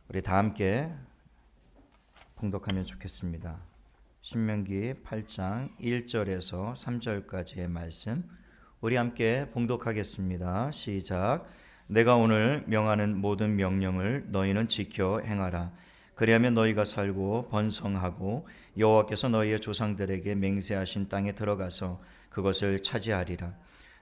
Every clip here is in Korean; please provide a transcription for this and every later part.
우리 다 함께 봉독하면 좋겠습니다. 신명기 8장 1절에서 3절까지의 말씀 우리 함께 봉독하겠습니다. 시작. 내가 오늘 명하는 모든 명령을 너희는 지켜 행하라. 그리하면 너희가 살고 번성하고 여호와께서 너희의 조상들에게 맹세하신 땅에 들어가서 그것을 차지하리라.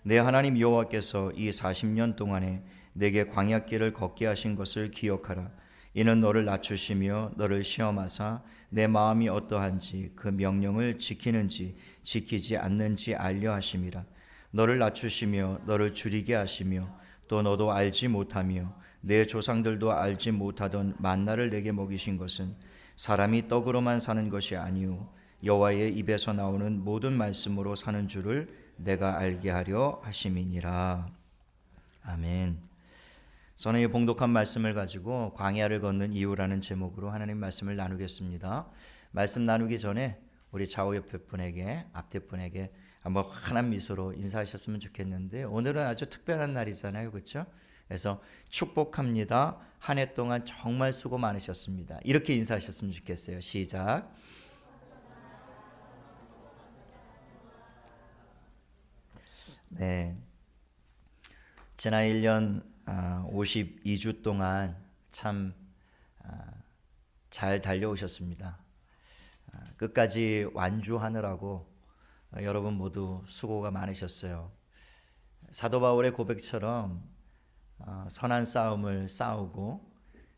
내 하나님 여호와께서 이 40년 동안에 내게 광야길을 걷게 하신 것을 기억하라. 이는 너를 낮추시며 너를 시험하사 내 마음이 어떠한지 그 명령을 지키는지 지키지 않는지 알려 하심이라. 너를 낮추시며 너를 줄이게 하시며 또 너도 알지 못하며 내 조상들도 알지 못하던 만나를 내게 먹이신 것은 사람이 떡으로만 사는 것이 아니요 여호와의 입에서 나오는 모든 말씀으로 사는 줄을 내가 알게 하려 하심이니라. 아멘. 저는 이 봉독한 말씀을 가지고 광야를 걷는 이유라는 제목으로 하나님 말씀을 나누겠습니다. 말씀 나누기 전에 우리 좌우 옆에 분에게 앞뒤 분에게 한번 환한 미소로 인사하셨으면 좋겠는데 오늘은 아주 특별한 날이잖아요, 그렇죠? 그래서 축복합니다. 한 해 동안 정말 수고 많으셨습니다. 이렇게 인사하셨으면 좋겠어요. 시작. 네. 지난 1년 52주 동안 참 잘 달려오셨습니다. 끝까지 완주하느라고 여러분 모두 수고가 많으셨어요. 사도 바울의 고백처럼 선한 싸움을 싸우고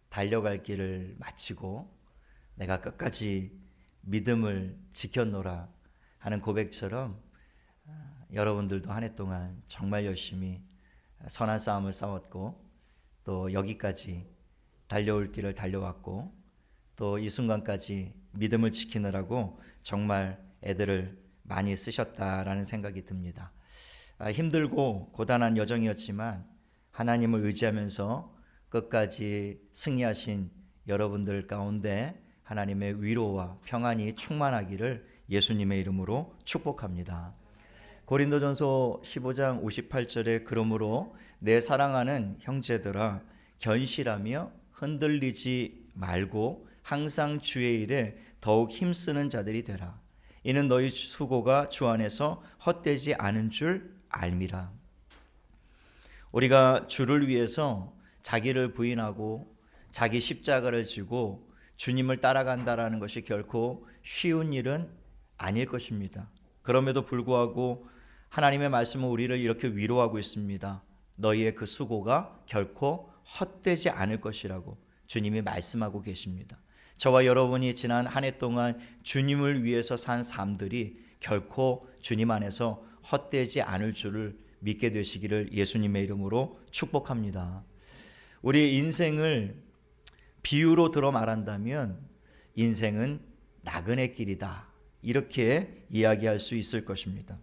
달려갈 길을 마치고 내가 끝까지 믿음을 지켰노라 하는 고백처럼 여러분들도 한 해 동안 정말 열심히 선한 싸움을 싸웠고 또 여기까지 달려올 길을 달려왔고 또 이 순간까지 믿음을 지키느라고 정말 애들을 많이 쓰셨다라는 생각이 듭니다. 힘들고 고단한 여정이었지만 하나님을 의지하면서 끝까지 승리하신 여러분들 가운데 하나님의 위로와 평안이 충만하기를 예수님의 이름으로 축복합니다. 고린도전서 15장 58절에 그러므로 내 사랑하는 형제들아 견실하며 흔들리지 말고 항상 주의 일에 더욱 힘쓰는 자들이 되라. 이는 너희 수고가 주 안에서 헛되지 않은 줄 알미라. 우리가 주를 위해서 자기를 부인하고 자기 십자가를 지고 주님을 따라간다라는 것이 결코 쉬운 일은 아닐 것입니다. 그럼에도 불구하고 하나님의 말씀은 우리를 이렇게 위로하고 있습니다. 너희의 그 수고가 결코 헛되지 않을 것이라고 주님이 말씀하고 계십니다. 저와 여러분이 지난 한 해 동안 주님을 위해서 산 삶들이 결코 주님 안에서 헛되지 않을 줄을 믿게 되시기를 예수님의 이름으로 축복합니다. 우리 인생을 비유로 들어 말한다면 인생은 나그네 길이다. 이렇게 이야기할 수 있을 것입니다.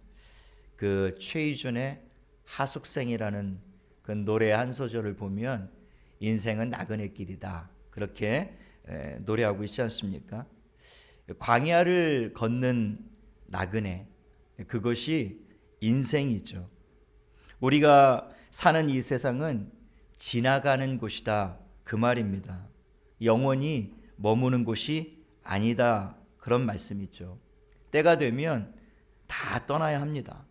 그 최희준의 하숙생이라는 그 노래 한 소절을 보면 인생은 나그네 길이다. 그렇게 노래하고 있지 않습니까? 광야를 걷는 나그네, 그것이 인생이죠. 우리가 사는 이 세상은 지나가는 곳이다. 그 말입니다. 영원히 머무는 곳이 아니다. 그런 말씀이죠. 때가 되면 다 떠나야 합니다.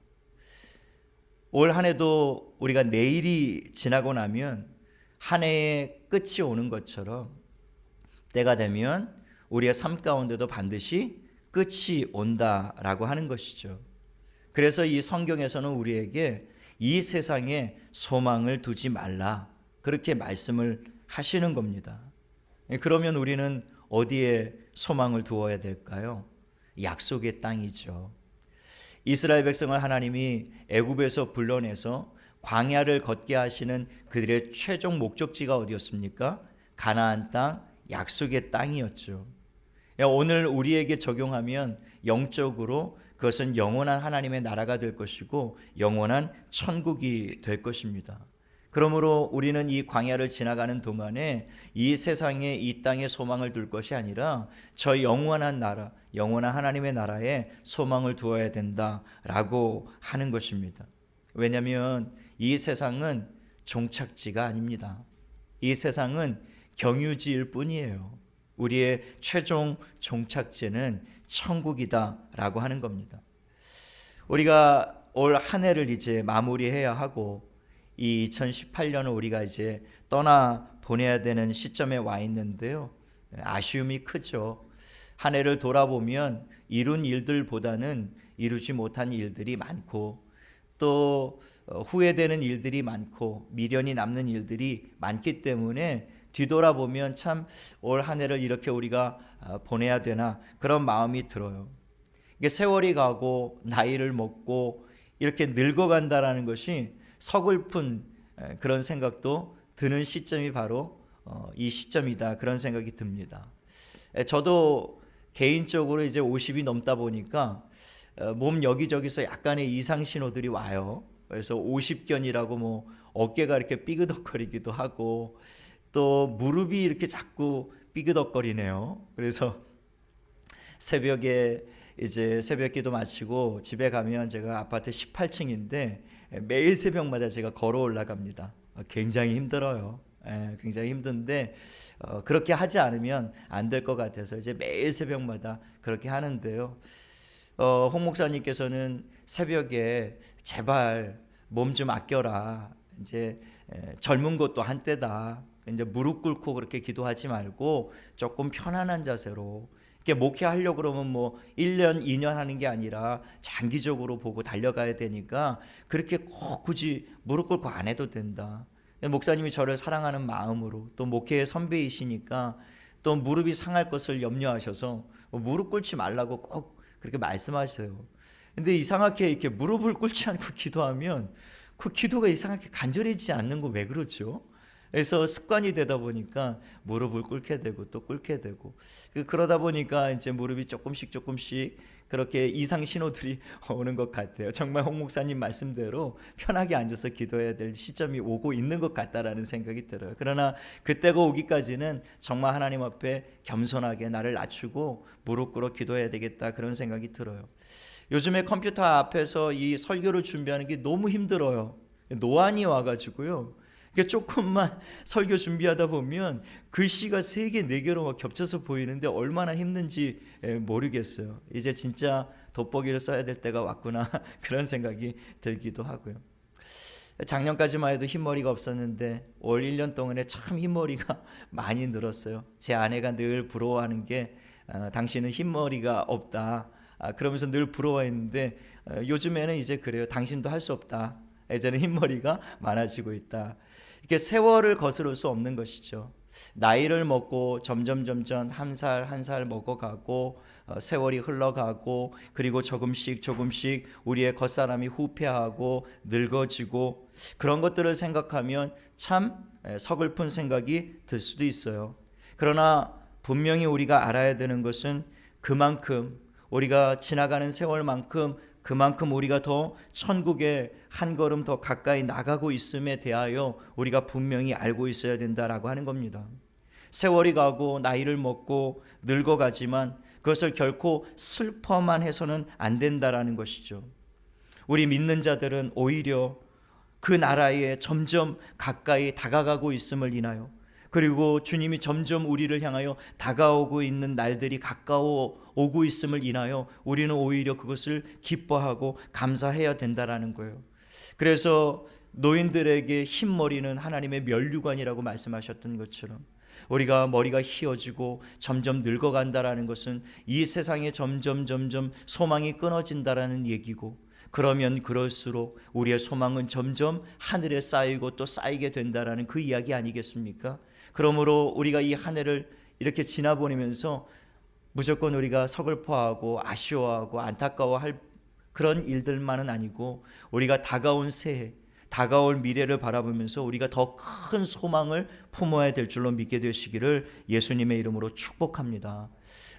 올 한 해도 우리가 내일이 지나고 나면 한 해의 끝이 오는 것처럼 때가 되면 우리의 삶 가운데도 반드시 끝이 온다라고 하는 것이죠. 그래서 이 성경에서는 우리에게 이 세상에 소망을 두지 말라 그렇게 말씀을 하시는 겁니다. 그러면 우리는 어디에 소망을 두어야 될까요? 약속의 땅이죠. 이스라엘 백성을 하나님이 애굽에서 불러내서 광야를 걷게 하시는 그들의 최종 목적지가 어디였습니까? 가나안 땅, 약속의 땅이었죠. 오늘 우리에게 적용하면 영적으로 그것은 영원한 하나님의 나라가 될 것이고 영원한 천국이 될 것입니다. 그러므로 우리는 이 광야를 지나가는 동안에 이 세상에 이 땅에 소망을 둘 것이 아니라 저 영원한 나라, 영원한 하나님의 나라에 소망을 두어야 된다라고 하는 것입니다. 왜냐하면 이 세상은 종착지가 아닙니다. 이 세상은 경유지일 뿐이에요. 우리의 최종 종착지는 천국이다라고 하는 겁니다. 우리가 올 한 해를 이제 마무리해야 하고 이 2018년을 우리가 이제 떠나 보내야 되는 시점에 와 있는데요. 아쉬움이 크죠. 한 해를 돌아보면 이룬 일들보다는 이루지 못한 일들이 많고 또 후회되는 일들이 많고 미련이 남는 일들이 많기 때문에 뒤돌아보면 참 올 한 해를 이렇게 우리가 보내야 되나 그런 마음이 들어요. 이게 세월이 가고 나이를 먹고 이렇게 늙어간다라는 것이 서글픈 그런 생각도 드는 시점이 바로 이 시점이다 그런 생각이 듭니다. 저도 개인적으로 이제 50이 넘다 보니까 몸 여기저기서 약간의 이상 신호들이 와요. 그래서 50견이라고 뭐 어깨가 이렇게 삐그덕거리기도 하고 또 무릎이 이렇게 자꾸 삐그덕거리네요. 그래서 새벽에 이제 새벽기도 마치고 집에 가면 제가 아파트 18층인데 매일 새벽마다 제가 걸어 올라갑니다. 굉장히 힘들어요. 굉장히 힘든데 그렇게 하지 않으면 안 될 것 같아서 이제 매일 새벽마다 그렇게 하는데요. 홍 목사님께서는 새벽에 제발 몸 좀 아껴라. 이제 젊은 것도 한때다. 이제 무릎 꿇고 그렇게 기도하지 말고 조금 편안한 자세로 이렇게 목회하려고 그러면 뭐 1년, 2년 하는 게 아니라 장기적으로 보고 달려가야 되니까 그렇게 꼭 굳이 무릎 꿇고 안 해도 된다. 목사님이 저를 사랑하는 마음으로 또 목회의 선배이시니까 또 무릎이 상할 것을 염려하셔서 무릎 꿇지 말라고 꼭 그렇게 말씀하세요. 근데 이상하게 이렇게 무릎을 꿇지 않고 기도하면 그 기도가 이상하게 간절해지지 않는 거 왜 그렇죠? 그래서 습관이 되다 보니까 무릎을 꿇게 되고 또 꿇게 되고 그러다 보니까 이제 무릎이 조금씩 그렇게 이상 신호들이 오는 것 같아요. 정말 홍 목사님 말씀대로 편하게 앉아서 기도해야 될 시점이 오고 있는 것 같다라는 생각이 들어요. 그러나 그때가 오기까지는 정말 하나님 앞에 겸손하게 나를 낮추고 무릎 꿇어 기도해야 되겠다 그런 생각이 들어요. 요즘에 컴퓨터 앞에서 이 설교를 준비하는 게 너무 힘들어요. 노안이 와가지고요. 조금만 설교 준비하다 보면 글씨가 3개, 4개로 막 겹쳐서 보이는데 얼마나 힘든지 모르겠어요. 이제 진짜 돋보기를 써야 될 때가 왔구나 그런 생각이 들기도 하고요. 작년까지만 해도 흰머리가 없었는데 올 1년 동안에 참 흰머리가 많이 늘었어요. 제 아내가 늘 부러워하는 게 당신은 흰머리가 없다. 그러면서 늘 부러워했는데 요즘에는 이제 그래요. 당신도 할 수 없다. 예전에 흰머리가 많아지고 있다. 이렇게 세월을 거스를 수 없는 것이죠. 나이를 먹고 점점 한 살 먹어가고 세월이 흘러가고 그리고 조금씩 우리의 겉사람이 후퇴하고 늙어지고 그런 것들을 생각하면 참 서글픈 생각이 들 수도 있어요. 그러나 분명히 우리가 알아야 되는 것은 그만큼 우리가 지나가는 세월만큼 그만큼 우리가 더 천국에 한 걸음 더 가까이 나가고 있음에 대하여 우리가 분명히 알고 있어야 된다라고 하는 겁니다. 세월이 가고 나이를 먹고 늙어가지만 그것을 결코 슬퍼만 해서는 안 된다라는 것이죠. 우리 믿는 자들은 오히려 그 나라에 점점 가까이 다가가고 있음을 인하여 그리고 주님이 점점 우리를 향하여 다가오고 있는 날들이 가까워 오고 있음을 인하여 우리는 오히려 그것을 기뻐하고 감사해야 된다라는 거예요. 그래서 노인들에게 흰머리는 하나님의 면류관이라고 말씀하셨던 것처럼 우리가 머리가 휘어지고 점점 늙어간다라는 것은 이 세상에 점점 소망이 끊어진다라는 얘기고 그러면 그럴수록 우리의 소망은 점점 하늘에 쌓이고 또 쌓이게 된다라는 그 이야기 아니겠습니까? 그러므로 우리가 이 한 해를 이렇게 지나보내면서 무조건 우리가 서글퍼하고 아쉬워하고 안타까워할 그런 일들만은 아니고 우리가 다가온 새해, 다가올 미래를 바라보면서 우리가 더 큰 소망을 품어야 될 줄로 믿게 되시기를 예수님의 이름으로 축복합니다.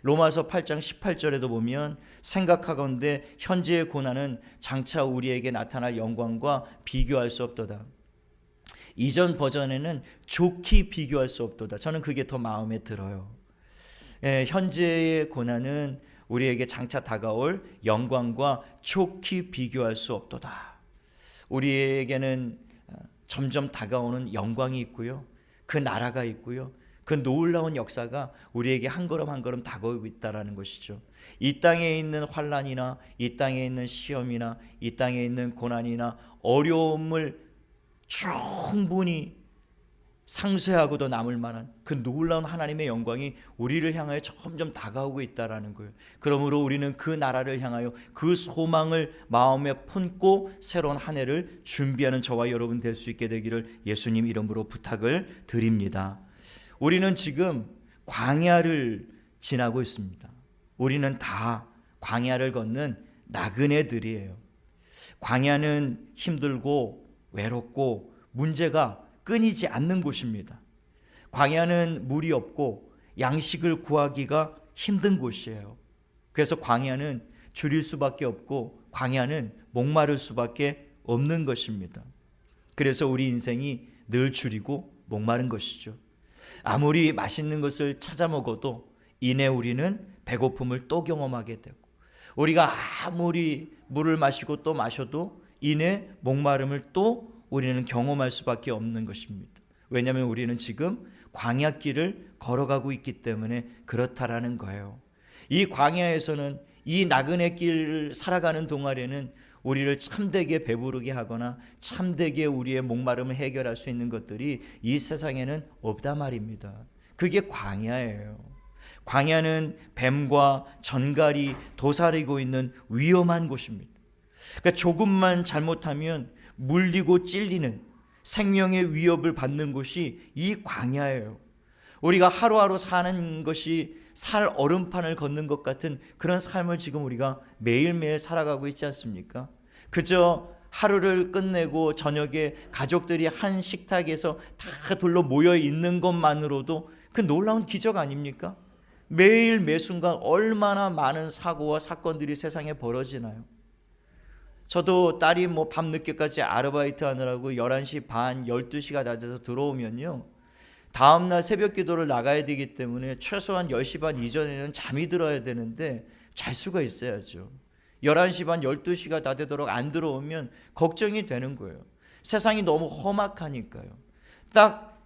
로마서 8장 18절에도 보면 생각하건대 현재의 고난은 장차 우리에게 나타날 영광과 비교할 수 없도다. 이전 버전에는 좋게 비교할 수 없도다. 저는 그게 더 마음에 들어요. 현재의 고난은 우리에게 장차 다가올 영광과 좋게 비교할 수 없도다. 우리에게는 점점 다가오는 영광이 있고요. 그 나라가 있고요. 그 놀라운 역사가 우리에게 한 걸음 한 걸음 다가오고 있다는 것이죠. 이 땅에 있는 환난이나 이 땅에 있는 시험이나 이 땅에 있는 고난이나 어려움을 충분히 상쇄하고도 남을 만한 그 놀라운 하나님의 영광이 우리를 향하여 점점 다가오고 있다는 거예요. 그러므로 우리는 그 나라를 향하여 그 소망을 마음에 품고 새로운 한 해를 준비하는 저와 여러분 될 수 있게 되기를 예수님 이름으로 부탁을 드립니다. 우리는 지금 광야를 지나고 있습니다. 우리는 다 광야를 걷는 나그네들이에요. 광야는 힘들고 외롭고 문제가 끊이지 않는 곳입니다. 광야는 물이 없고 양식을 구하기가 힘든 곳이에요. 그래서 광야는 줄일 수밖에 없고 광야는 목마를 수밖에 없는 것입니다. 그래서 우리 인생이 늘 줄이고 목마른 것이죠. 아무리 맛있는 것을 찾아 먹어도 이내 우리는 배고픔을 또 경험하게 되고, 우리가 아무리 물을 마시고 또 마셔도 이내 목마름을 또 우리는 경험할 수밖에 없는 것입니다. 왜냐하면 우리는 지금 광야길을 걸어가고 있기 때문에 그렇다라는 거예요. 이 광야에서는, 이 나그네 길을 살아가는 동안에는 우리를 참되게 배부르게 하거나 참되게 우리의 목마름을 해결할 수 있는 것들이 이 세상에는 없단 말입니다. 그게 광야예요. 광야는 뱀과 전갈이 도사리고 있는 위험한 곳입니다. 그러니까 조금만 잘못하면 물리고 찔리는 생명의 위협을 받는 곳이 이 광야예요. 우리가 하루하루 사는 것이 살 얼음판을 걷는 것 같은 그런 삶을 지금 우리가 매일매일 살아가고 있지 않습니까? 그저 하루를 끝내고 저녁에 가족들이 한 식탁에서 다 둘러 모여 있는 것만으로도 그 놀라운 기적 아닙니까? 매일 매순간 얼마나 많은 사고와 사건들이 세상에 벌어지나요? 저도 딸이 밤늦게까지 아르바이트 하느라고 11시 반, 12시가 낮아서 들어오면요, 다음날 새벽 기도를 나가야 되기 때문에 최소한 10시 반 이전에는 잠이 들어야 되는데 잘 수가 있어야죠. 11시 반, 12시가 다 되도록 안 들어오면 걱정이 되는 거예요. 세상이 너무 험악하니까요. 딱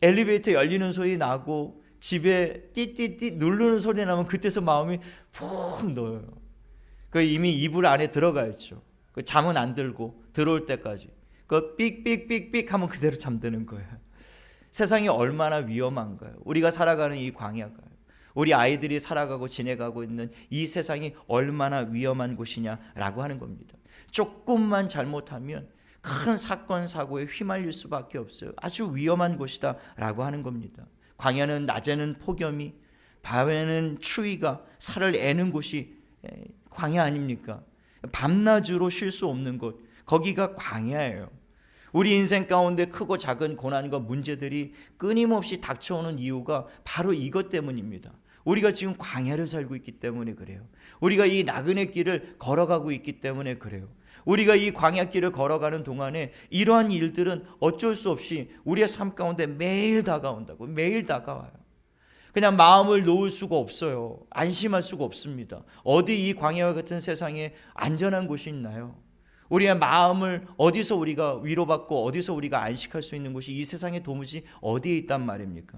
엘리베이터 열리는 소리 나고 집에 띠띠띠 누르는 소리 나면 그때서 마음이 푹 놓여요. 이미 이불 안에 들어가 있죠. 잠은 안 들고 들어올 때까지 삑삑삑삑 하면 그대로 잠드는 거예요. 세상이 얼마나 위험한가요? 우리가 살아가는 이 광야가요. 우리 아이들이 살아가고 지내가고 있는 이 세상이 얼마나 위험한 곳이냐라고 하는 겁니다. 조금만 잘못하면 큰 사건 사고에 휘말릴 수밖에 없어요. 아주 위험한 곳이다라고 하는 겁니다. 광야는 낮에는 폭염이, 밤에는 추위가 살을 애는 곳이 광야 아닙니까? 밤낮으로 쉴 수 없는 곳, 거기가 광야예요. 우리 인생 가운데 크고 작은 고난과 문제들이 끊임없이 닥쳐오는 이유가 바로 이것 때문입니다. 우리가 지금 광야를 살고 있기 때문에 그래요. 우리가 이 나그네 길을 걸어가고 있기 때문에 그래요. 우리가 이 광야길을 걸어가는 동안에 이러한 일들은 어쩔 수 없이 우리의 삶 가운데 매일 다가온다고, 매일 다가와요. 그냥 마음을 놓을 수가 없어요. 안심할 수가 없습니다. 어디 이 광야와 같은 세상에 안전한 곳이 있나요? 우리의 마음을 어디서 우리가 위로받고 어디서 우리가 안식할 수 있는 곳이 이 세상에 도무지 어디에 있단 말입니까?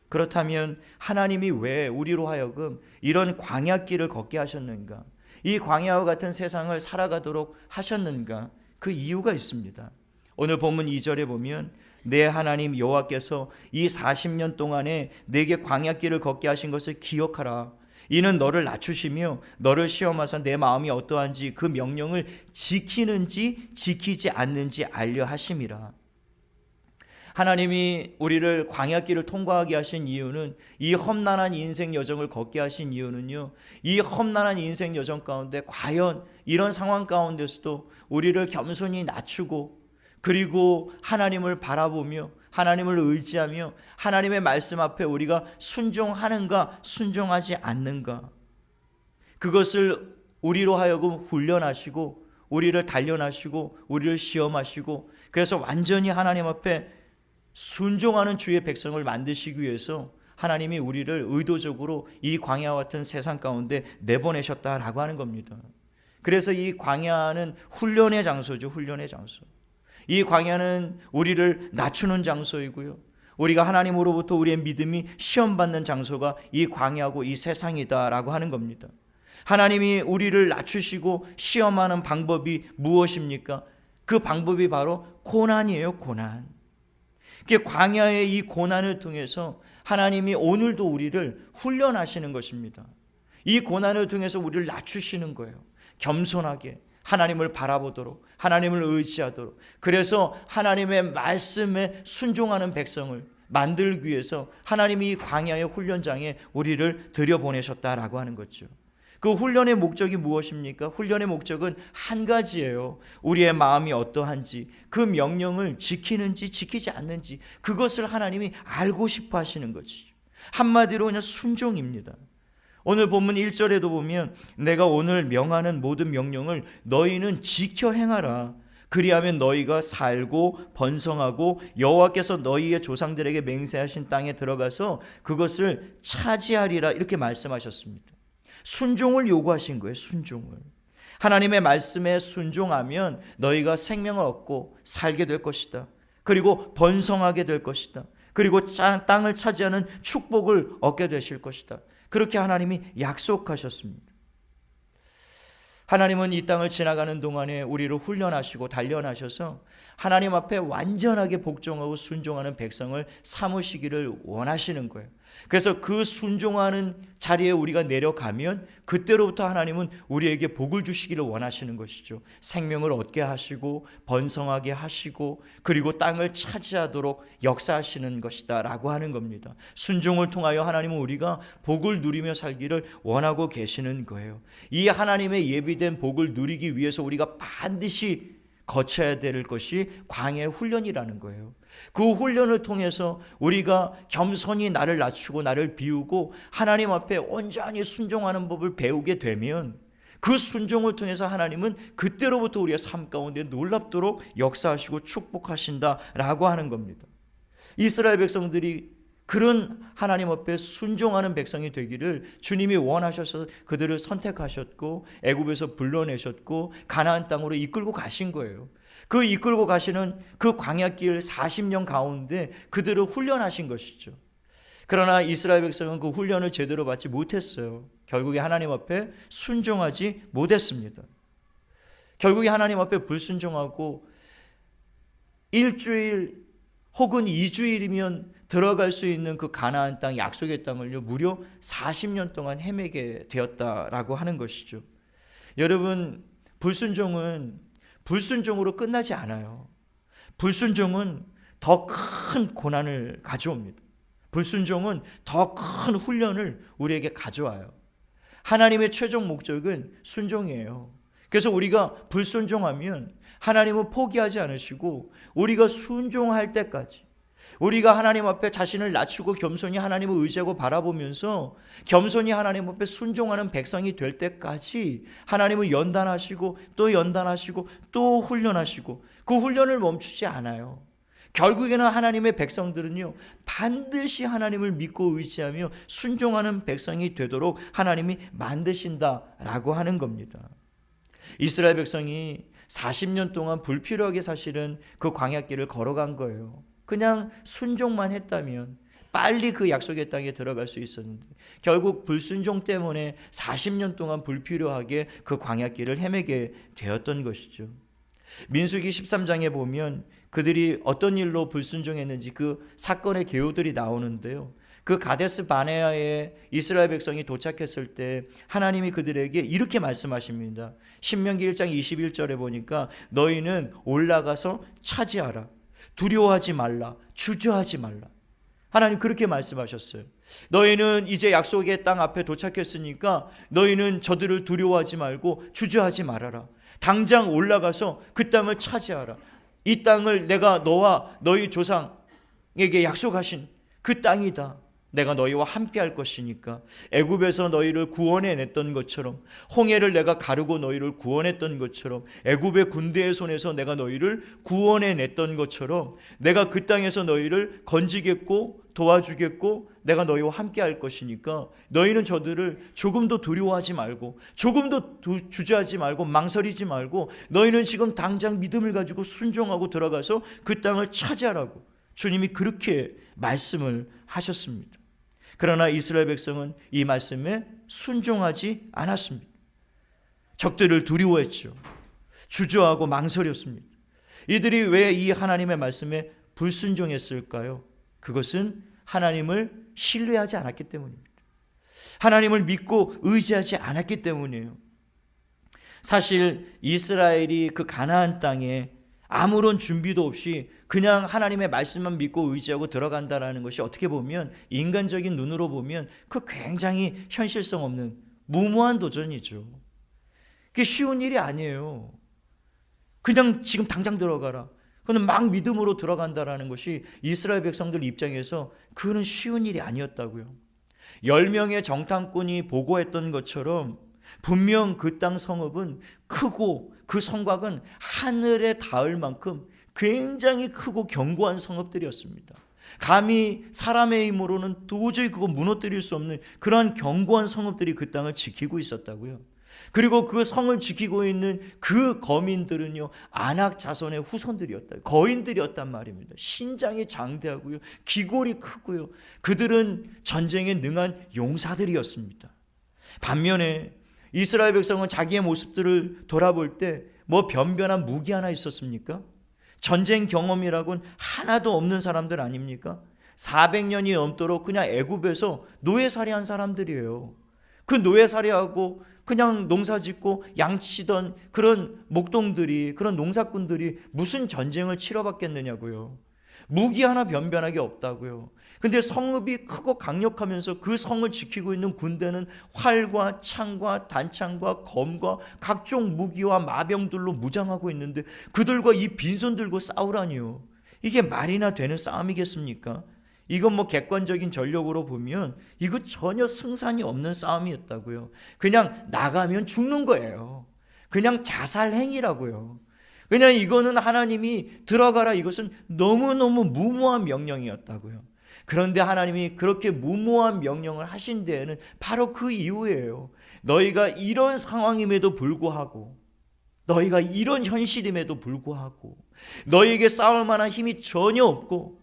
그렇다면 하나님이 왜 우리로 하여금 이런 광야길을 걷게 하셨는가? 이 광야와 같은 세상을 살아가도록 하셨는가? 그 이유가 있습니다. 오늘 본문 2절에 보면 내 하나님 여호와께서 이 40년 동안에 내게 광야길을 걷게 하신 것을 기억하라. 이는 너를 낮추시며 너를 시험하사 내 마음이 어떠한지 그 명령을 지키는지 지키지 않는지 알려 하심이라. 하나님이 우리를 광야길을 통과하게 하신 이유는, 이 험난한 인생 여정을 걷게 하신 이유는요, 이 험난한 인생 여정 가운데 과연 이런 상황 가운데서도 우리를 겸손히 낮추고, 그리고 하나님을 바라보며 하나님을 의지하며 하나님의 말씀 앞에 우리가 순종하는가 순종하지 않는가, 그것을 우리로 하여금 훈련하시고 우리를 단련하시고 우리를 시험하시고, 그래서 완전히 하나님 앞에 순종하는 주의 백성을 만드시기 위해서 하나님이 우리를 의도적으로 이 광야와 같은 세상 가운데 내보내셨다라고 하는 겁니다. 그래서 이 광야는 훈련의 장소죠. 훈련의 장소. 이 광야는 우리를 낮추는 장소이고요, 우리가 하나님으로부터 우리의 믿음이 시험받는 장소가 이 광야고 이 세상이다라고 하는 겁니다. 하나님이 우리를 낮추시고 시험하는 방법이 무엇입니까? 그 방법이 바로 고난이에요. 고난. 광야의 이 고난을 통해서 하나님이 오늘도 우리를 훈련하시는 것입니다. 이 고난을 통해서 우리를 낮추시는 거예요. 겸손하게 하나님을 바라보도록, 하나님을 의지하도록. 그래서 하나님의 말씀에 순종하는 백성을 만들기 위해서 하나님이 이 광야의 훈련장에 우리를 들여보내셨다라고 하는 거죠. 그 훈련의 목적이 무엇입니까? 훈련의 목적은 한 가지예요. 우리의 마음이 어떠한지, 그 명령을 지키는지 지키지 않는지, 그것을 하나님이 알고 싶어 하시는 거지. 한마디로 그냥 순종입니다. 오늘 본문 1절에도 보면 내가 오늘 명하는 모든 명령을 너희는 지켜 행하라. 그리하면 너희가 살고 번성하고 여호와께서 너희의 조상들에게 맹세하신 땅에 들어가서 그것을 차지하리라, 이렇게 말씀하셨습니다. 순종을 요구하신 거예요. 순종을. 하나님의 말씀에 순종하면 너희가 생명을 얻고 살게 될 것이다. 그리고 번성하게 될 것이다. 그리고 땅을 차지하는 축복을 얻게 되실 것이다. 그렇게 하나님이 약속하셨습니다. 하나님은 이 땅을 지나가는 동안에 우리를 훈련하시고 단련하셔서 하나님 앞에 완전하게 복종하고 순종하는 백성을 삼으시기를 원하시는 거예요. 그래서 그 순종하는 자리에 우리가 내려가면 그때로부터 하나님은 우리에게 복을 주시기를 원하시는 것이죠. 생명을 얻게 하시고 번성하게 하시고 그리고 땅을 차지하도록 역사하시는 것이다 라고 하는 겁니다. 순종을 통하여 하나님은 우리가 복을 누리며 살기를 원하고 계시는 거예요. 이 하나님의 예비된 복을 누리기 위해서 우리가 반드시 거쳐야 될 것이 광야의 훈련이라는 거예요. 그 훈련을 통해서 우리가 겸손히 나를 낮추고 나를 비우고 하나님 앞에 온전히 순종하는 법을 배우게 되면 그 순종을 통해서 하나님은 그때로부터 우리의 삶 가운데 놀랍도록 역사하시고 축복하신다라고 하는 겁니다. 이스라엘 백성들이 그런 하나님 앞에 순종하는 백성이 되기를 주님이 원하셔서 그들을 선택하셨고 애굽에서 불러내셨고 가나안 땅으로 이끌고 가신 거예요. 그 이끌고 가시는 그 광야길 40년 가운데 그들을 훈련하신 것이죠. 그러나 이스라엘 백성은 그 훈련을 제대로 받지 못했어요. 결국에 하나님 앞에 순종하지 못했습니다. 결국에 하나님 앞에 불순종하고 일주일 혹은 2주일이면 들어갈 수 있는 그 가나안 땅, 약속의 땅을요 무려 40년 동안 헤매게 되었다라고 하는 것이죠. 여러분, 불순종은 불순종으로 끝나지 않아요. 불순종은 더 큰 고난을 가져옵니다. 불순종은 더 큰 훈련을 우리에게 가져와요. 하나님의 최종 목적은 순종이에요. 그래서 우리가 불순종하면 하나님은 포기하지 않으시고 우리가 순종할 때까지, 우리가 하나님 앞에 자신을 낮추고 겸손히 하나님을 의지하고 바라보면서 겸손히 하나님 앞에 순종하는 백성이 될 때까지 하나님은 연단하시고 또 연단하시고 또 훈련하시고 그 훈련을 멈추지 않아요. 결국에는 하나님의 백성들은요 반드시 하나님을 믿고 의지하며 순종하는 백성이 되도록 하나님이 만드신다라고 하는 겁니다. 이스라엘 백성이 40년 동안 불필요하게 사실은 그 광야길을 걸어간 거예요. 그냥 순종만 했다면 빨리 그 약속의 땅에 들어갈 수 있었는데 결국 불순종 때문에 40년 동안 불필요하게 그 광야길을 헤매게 되었던 것이죠. 민수기 13장에 보면 그들이 어떤 일로 불순종했는지 그 사건의 개요들이 나오는데요. 그 가데스 바네아에 이스라엘 백성이 도착했을 때 하나님이 그들에게 이렇게 말씀하십니다. 신명기 1장 21절에 보니까 너희는 올라가서 차지하라. 두려워하지 말라. 주저하지 말라. 하나님 그렇게 말씀하셨어요. 너희는 이제 약속의 땅 앞에 도착했으니까 너희는 저들을 두려워하지 말고 주저하지 말아라. 당장 올라가서 그 땅을 차지하라. 이 땅을 내가 너와 너희 조상에게 약속하신 그 땅이다. 내가 너희와 함께 할 것이니까 애굽에서 너희를 구원해냈던 것처럼 홍해를 내가 가르고 너희를 구원했던 것처럼 애굽의 군대의 손에서 내가 너희를 구원해냈던 것처럼 내가 그 땅에서 너희를 건지겠고 도와주겠고 내가 너희와 함께 할 것이니까 너희는 저들을 조금도 두려워하지 말고 조금도 주저하지 말고 망설이지 말고 너희는 지금 당장 믿음을 가지고 순종하고 들어가서 그 땅을 차지하라고 주님이 그렇게 말씀을 하셨습니다. 그러나 이스라엘 백성은 이 말씀에 순종하지 않았습니다. 적들을 두려워했죠. 주저하고 망설였습니다. 이들이 왜 이 하나님의 말씀에 불순종했을까요? 그것은 하나님을 신뢰하지 않았기 때문입니다. 하나님을 믿고 의지하지 않았기 때문이에요. 사실 이스라엘이 그 가나안 땅에 아무런 준비도 없이 그냥 하나님의 말씀만 믿고 의지하고 들어간다라는 것이 어떻게 보면 인간적인 눈으로 보면 그 굉장히 현실성 없는 무모한 도전이죠. 그게 쉬운 일이 아니에요. 그냥 지금 당장 들어가라. 그는 막 믿음으로 들어간다라는 것이 이스라엘 백성들 입장에서 그는 쉬운 일이 아니었다고요. 10명의 정탐꾼이 보고했던 것처럼 분명 그 땅 성읍은 크고 그 성곽은 하늘에 닿을 만큼 굉장히 크고 견고한 성읍들이었습니다. 감히 사람의 힘으로는 도저히 그거 무너뜨릴 수 없는 그러한 견고한 성읍들이 그 땅을 지키고 있었다고요. 그리고 그 성을 지키고 있는 그 거민들은요, 아낙 자손의 후손들이었다. 거인들이었단 말입니다. 신장이 장대하고요, 기골이 크고요. 그들은 전쟁에 능한 용사들이었습니다. 반면에 이스라엘 백성은 자기의 모습들을 돌아볼 때 뭐 변변한 무기 하나 있었습니까? 전쟁 경험이라고는 하나도 없는 사람들 아닙니까? 400년이 넘도록 그냥 애굽에서 노예살이한 사람들이에요. 그 노예살이하고 그냥 농사짓고 양치던 그런 목동들이, 그런 농사꾼들이 무슨 전쟁을 치러봤겠느냐고요. 무기 하나 변변하게 없다고요. 근데 성읍이 크고 강력하면서 그 성을 지키고 있는 군대는 활과 창과 단창과 검과 각종 무기와 마병들로 무장하고 있는데 그들과 이 빈손 들고 싸우라니요. 이게 말이나 되는 싸움이겠습니까? 이건 뭐 객관적인 전력으로 보면 이거 전혀 승산이 없는 싸움이었다고요. 그냥 나가면 죽는 거예요. 그냥 자살 행위라고요. 그냥 이거는 하나님이 들어가라, 이것은 너무너무 무모한 명령이었다고요. 그런데 하나님이 그렇게 무모한 명령을 하신 데에는 바로 그 이유예요. 너희가 이런 상황임에도 불구하고, 너희가 이런 현실임에도 불구하고, 너희에게 싸울 만한 힘이 전혀 없고,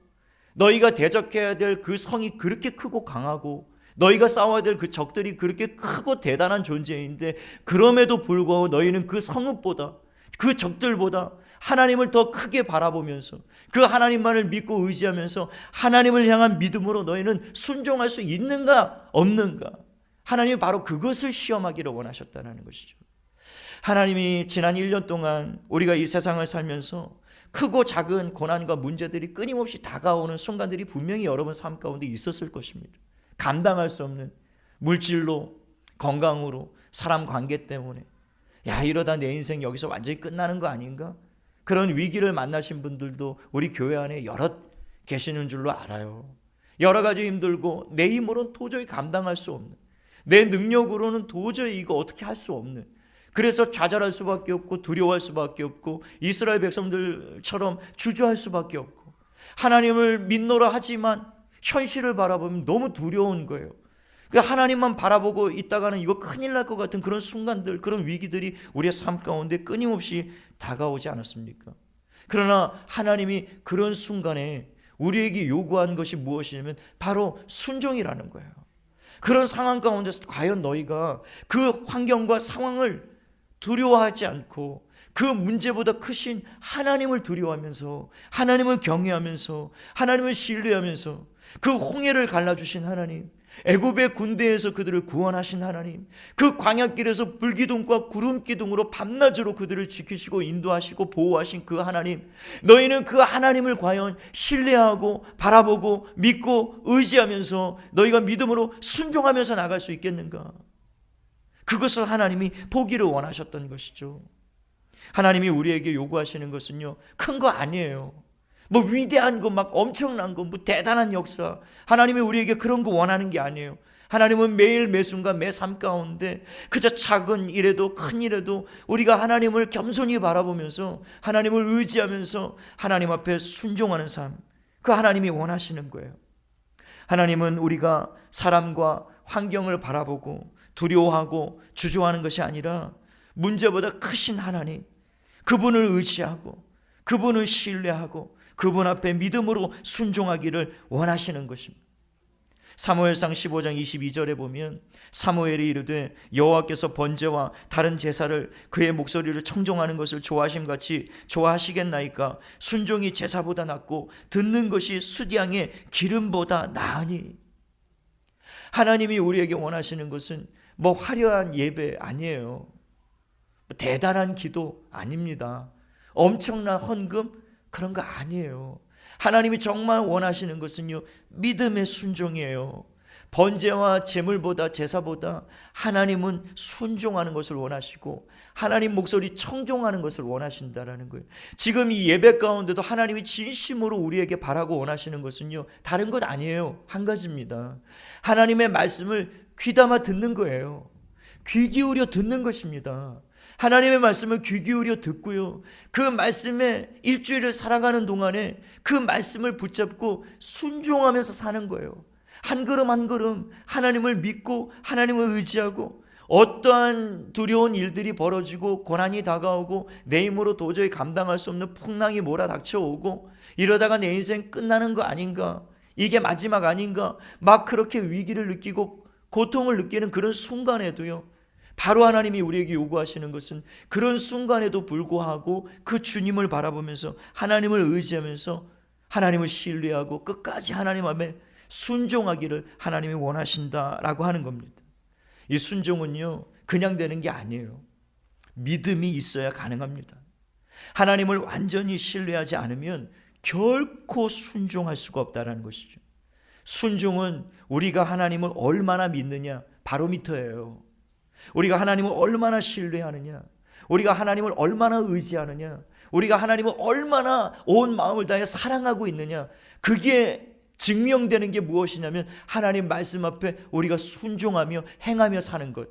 너희가 대적해야 될 그 성이 그렇게 크고 강하고, 너희가 싸워야 될 그 적들이 그렇게 크고 대단한 존재인데, 그럼에도 불구하고 너희는 그 성읍보다, 그 적들보다 하나님을 더 크게 바라보면서 그 하나님만을 믿고 의지하면서 하나님을 향한 믿음으로 너희는 순종할 수 있는가 없는가, 하나님이 바로 그것을 시험하기를 원하셨다는 것이죠. 하나님이 지난 1년 동안 우리가 이 세상을 살면서 크고 작은 고난과 문제들이 끊임없이 다가오는 순간들이 분명히 여러분 삶 가운데 있었을 것입니다. 감당할 수 없는 물질로, 건강으로, 사람 관계 때문에, 야, 이러다 내 인생 여기서 완전히 끝나는 거 아닌가? 그런 위기를 만나신 분들도 우리 교회 안에 여럿 계시는 줄로 알아요. 여러 가지 힘들고 내 힘으로는 도저히 감당할 수 없는, 내 능력으로는 도저히 이거 어떻게 할 수 없는, 그래서 좌절할 수밖에 없고 두려워할 수밖에 없고 이스라엘 백성들처럼 주저할 수밖에 없고, 하나님을 믿노라 하지만 현실을 바라보면 너무 두려운 거예요. 하나님만 바라보고 있다가는 이거 큰일 날 것 같은 그런 순간들, 그런 위기들이 우리의 삶 가운데 끊임없이 다가오지 않았습니까? 그러나 하나님이 그런 순간에 우리에게 요구하는 것이 무엇이냐면 바로 순종이라는 거예요. 그런 상황 가운데서 과연 너희가 그 환경과 상황을 두려워하지 않고 그 문제보다 크신 하나님을 두려워하면서, 하나님을 경외하면서, 하나님을 신뢰하면서, 그 홍해를 갈라주신 하나님, 애굽의 군대에서 그들을 구원하신 하나님, 그 광야길에서 불기둥과 구름기둥으로 밤낮으로 그들을 지키시고 인도하시고 보호하신 그 하나님, 너희는 그 하나님을 과연 신뢰하고 바라보고 믿고 의지하면서 너희가 믿음으로 순종하면서 나갈 수 있겠는가? 그것을 하나님이 보기를 원하셨던 것이죠. 하나님이 우리에게 요구하시는 것은요, 큰 거 아니에요. 뭐 위대한 거, 막 엄청난 거, 뭐 대단한 역사, 하나님이 우리에게 그런 거 원하는 게 아니에요. 하나님은 매일 매순간 매 삶 가운데 그저 작은 일에도 큰 일에도 우리가 하나님을 겸손히 바라보면서 하나님을 의지하면서 하나님 앞에 순종하는 삶, 그 하나님이 원하시는 거예요. 하나님은 우리가 사람과 환경을 바라보고 두려워하고 주저하는 것이 아니라 문제보다 크신 하나님, 그분을 의지하고 그분을 신뢰하고 그분 앞에 믿음으로 순종하기를 원하시는 것입니다. 사무엘상 15장 22절에 보면 사무엘이 이르되 여호와께서 번제와 다른 제사를 그의 목소리를 청종하는 것을 좋아하심같이 좋아하시겠나이까. 순종이 제사보다 낫고 듣는 것이 숫양의 기름보다 나으니. 하나님이 우리에게 원하시는 것은 뭐 화려한 예배 아니에요. 대단한 기도 아닙니다. 엄청난 헌금 그런 거 아니에요. 하나님이 정말 원하시는 것은요, 믿음의 순종이에요. 번제와 제물보다 제사보다 하나님은 순종하는 것을 원하시고 하나님 목소리 청종하는 것을 원하신다라는 거예요. 지금 이 예배 가운데도 하나님이 진심으로 우리에게 바라고 원하시는 것은요, 다른 것 아니에요. 한 가지입니다. 하나님의 말씀을 귀담아 듣는 거예요. 귀 기울여 듣는 것입니다. 하나님의 말씀을 귀 기울여 듣고요, 그 말씀에 일주일을 살아가는 동안에 그 말씀을 붙잡고 순종하면서 사는 거예요. 한 걸음 한 걸음 하나님을 믿고 하나님을 의지하고, 어떠한 두려운 일들이 벌어지고 고난이 다가오고 내 힘으로 도저히 감당할 수 없는 풍랑이 몰아닥쳐오고 이러다가 내 인생 끝나는 거 아닌가, 이게 마지막 아닌가, 막 그렇게 위기를 느끼고 고통을 느끼는 그런 순간에도요, 바로 하나님이 우리에게 요구하시는 것은 그런 순간에도 불구하고 그 주님을 바라보면서 하나님을 의지하면서 하나님을 신뢰하고 끝까지 하나님 앞에 순종하기를 하나님이 원하신다라고 하는 겁니다. 이 순종은요, 그냥 되는 게 아니에요. 믿음이 있어야 가능합니다. 하나님을 완전히 신뢰하지 않으면 결코 순종할 수가 없다는 것이죠. 순종은 우리가 하나님을 얼마나 믿느냐 바로미터예요. 우리가 하나님을 얼마나 신뢰하느냐, 우리가 하나님을 얼마나 의지하느냐, 우리가 하나님을 얼마나 온 마음을 다해 사랑하고 있느냐, 그게 증명되는 게 무엇이냐면 하나님 말씀 앞에 우리가 순종하며 행하며 사는 것,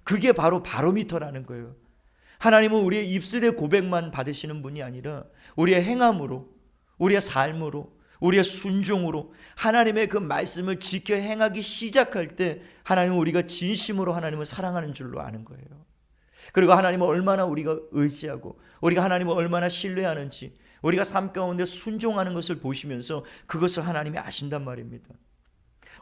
그게 바로 바로미터라는 거예요. 하나님은 우리의 입술의 고백만 받으시는 분이 아니라 우리의 행함으로, 우리의 삶으로, 우리의 순종으로 하나님의 그 말씀을 지켜 행하기 시작할 때 하나님은 우리가 진심으로 하나님을 사랑하는 줄로 아는 거예요. 그리고 하나님을 얼마나 우리가 의지하고 우리가 하나님을 얼마나 신뢰하는지 우리가 삶 가운데 순종하는 것을 보시면서 그것을 하나님이 아신단 말입니다.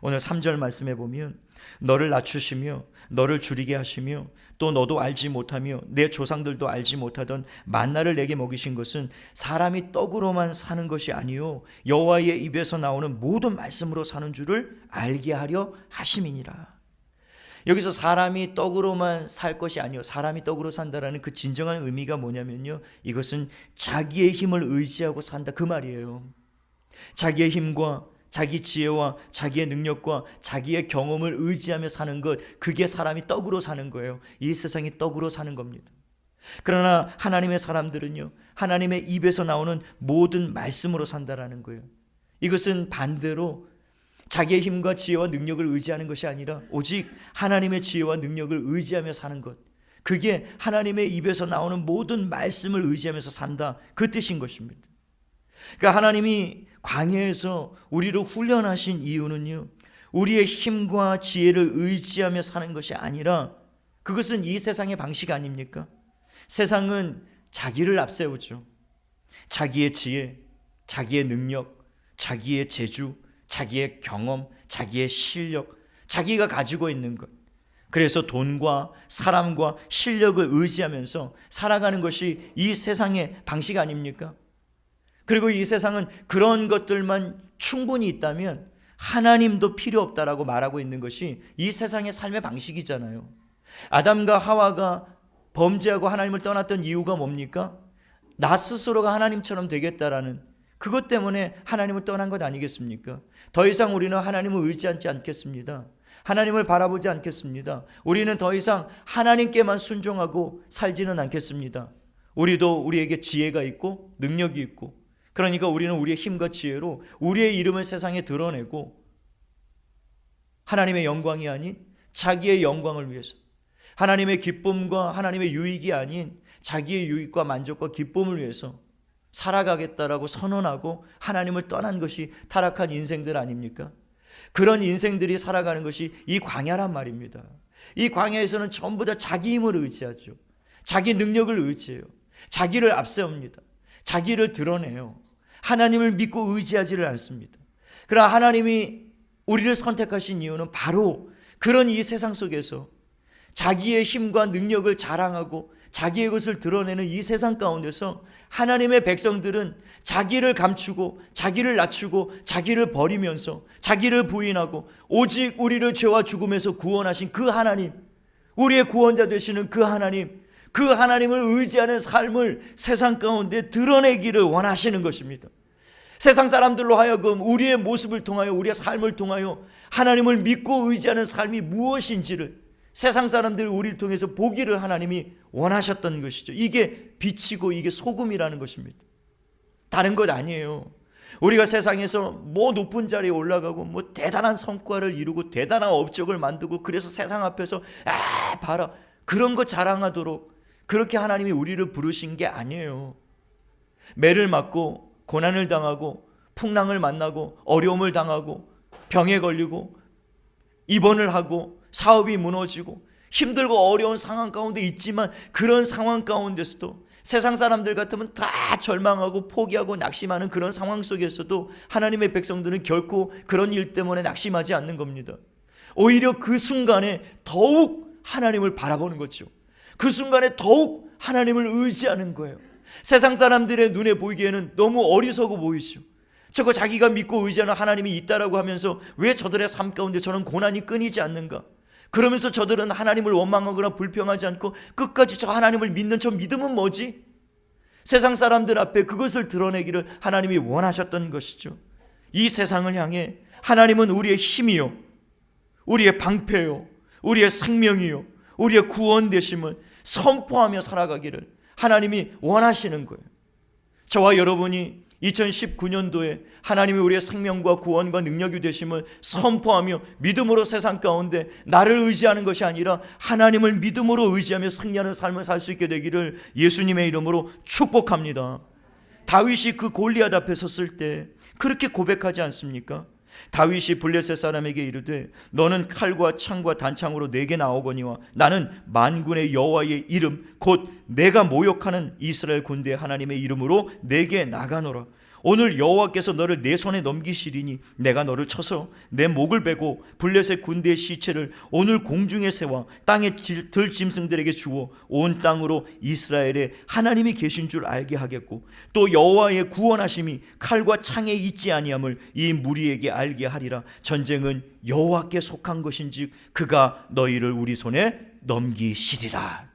오늘 3절 말씀에 보면 너를 낮추시며 너를 줄이게 하시며 또 너도 알지 못하며 내 조상들도 알지 못하던 만나를 내게 먹이신 것은 사람이 떡으로만 사는 것이 아니요 여호와의 입에서 나오는 모든 말씀으로 사는 줄을 알게 하려 하심이니라. 여기서 사람이 떡으로만 살 것이 아니요 사람이 떡으로 산다라는 그 진정한 의미가 뭐냐면요, 이것은 자기의 힘을 의지하고 산다 그 말이에요. 자기의 힘과 자기 지혜와 자기의 능력과 자기의 경험을 의지하며 사는 것, 그게 사람이 떡으로 사는 거예요. 이 세상이 떡으로 사는 겁니다. 그러나 하나님의 사람들은요, 하나님의 입에서 나오는 모든 말씀으로 산다라는 거예요. 이것은 반대로 자기의 힘과 지혜와 능력을 의지하는 것이 아니라 오직 하나님의 지혜와 능력을 의지하며 사는 것, 그게 하나님의 입에서 나오는 모든 말씀을 의지하면서 산다, 그 뜻인 것입니다. 그러니까 하나님이 광야에서 우리를 훈련하신 이유는요, 우리의 힘과 지혜를 의지하며 사는 것이 아니라 그것은 이 세상의 방식 아닙니까? 세상은 자기를 앞세우죠. 자기의 지혜, 자기의 능력, 자기의 재주, 자기의 경험, 자기의 실력, 자기가 가지고 있는 것, 그래서 돈과 사람과 실력을 의지하면서 살아가는 것이 이 세상의 방식 아닙니까? 그리고 이 세상은 그런 것들만 충분히 있다면 하나님도 필요 없다라고 말하고 있는 것이 이 세상의 삶의 방식이잖아요. 아담과 하와가 범죄하고 하나님을 떠났던 이유가 뭡니까? 나 스스로가 하나님처럼 되겠다라는 그것 때문에 하나님을 떠난 것 아니겠습니까? 더 이상 우리는 하나님을 의지하지 않겠습니다. 하나님을 바라보지 않겠습니다. 우리는 더 이상 하나님께만 순종하고 살지는 않겠습니다. 우리도 우리에게 지혜가 있고 능력이 있고, 그러니까 우리는 우리의 힘과 지혜로 우리의 이름을 세상에 드러내고 하나님의 영광이 아닌 자기의 영광을 위해서, 하나님의 기쁨과 하나님의 유익이 아닌 자기의 유익과 만족과 기쁨을 위해서 살아가겠다라고 선언하고 하나님을 떠난 것이 타락한 인생들 아닙니까? 그런 인생들이 살아가는 것이 이 광야란 말입니다. 이 광야에서는 전부 다 자기 힘을 의지하죠. 자기 능력을 의지해요. 자기를 앞세웁니다. 자기를 드러내요. 하나님을 믿고 의지하지를 않습니다. 그러나 하나님이 우리를 선택하신 이유는 바로 그런 이 세상 속에서 자기의 힘과 능력을 자랑하고 자기의 것을 드러내는 이 세상 가운데서 하나님의 백성들은 자기를 감추고 자기를 낮추고 자기를 버리면서 자기를 부인하고 오직 우리를 죄와 죽음에서 구원하신 그 하나님, 우리의 구원자 되시는 그 하나님을 의지하는 삶을 세상 가운데 드러내기를 원하시는 것입니다. 세상 사람들로 하여금 우리의 모습을 통하여, 우리의 삶을 통하여 하나님을 믿고 의지하는 삶이 무엇인지를 세상 사람들이 우리를 통해서 보기를 하나님이 원하셨던 것이죠. 이게 빛이고 이게 소금이라는 것입니다. 다른 것 아니에요. 우리가 세상에서 뭐 높은 자리에 올라가고 뭐 대단한 성과를 이루고 대단한 업적을 만들고 그래서 세상 앞에서 봐라 그런 거 자랑하도록 그렇게 하나님이 우리를 부르신 게 아니에요. 매를 맞고 고난을 당하고 풍랑을 만나고 어려움을 당하고 병에 걸리고 입원을 하고 사업이 무너지고 힘들고 어려운 상황 가운데 있지만 그런 상황 가운데서도 세상 사람들 같으면 다 절망하고 포기하고 낙심하는 그런 상황 속에서도 하나님의 백성들은 결코 그런 일 때문에 낙심하지 않는 겁니다. 오히려 그 순간에 더욱 하나님을 바라보는 거죠. 그 순간에 더욱 하나님을 의지하는 거예요. 세상 사람들의 눈에 보이기에는 너무 어리석어 보이죠. 저거 자기가 믿고 의지하는 하나님이 있다라고 하면서 왜 저들의 삶 가운데 저런 고난이 끊이지 않는가? 그러면서 저들은 하나님을 원망하거나 불평하지 않고 끝까지 저 하나님을 믿는 저 믿음은 뭐지? 세상 사람들 앞에 그것을 드러내기를 하나님이 원하셨던 것이죠. 이 세상을 향해 하나님은 우리의 힘이요, 우리의 방패요, 우리의 생명이요, 우리의 구원 되심을 선포하며 살아가기를 하나님이 원하시는 거예요. 저와 여러분이 2019년도에 하나님이 우리의 생명과 구원과 능력이 되심을 선포하며 믿음으로 세상 가운데 나를 의지하는 것이 아니라 하나님을 믿음으로 의지하며 승리하는 삶을 살 수 있게 되기를 예수님의 이름으로 축복합니다. 다윗이 그 골리앗 앞에 섰을 때 그렇게 고백하지 않습니까? 다윗이 블레셋 사람에게 이르되 너는 칼과 창과 단창으로 내게 나오거니와 나는 만군의 여호와의 이름 곧 내가 모욕하는 이스라엘 군대의 하나님의 이름으로 내게 나가노라. 오늘 여호와께서 너를 내 손에 넘기시리니 내가 너를 쳐서 내 목을 베고 블레셋 군대의 시체를 오늘 공중의 새와 땅의 들짐승들에게 주어 온 땅으로 이스라엘에 하나님이 계신 줄 알게 하겠고 또 여호와의 구원하심이 칼과 창에 있지 아니함을 이 무리에게 알게 하리라. 전쟁은 여호와께 속한 것인즉 그가 너희를 우리 손에 넘기시리라.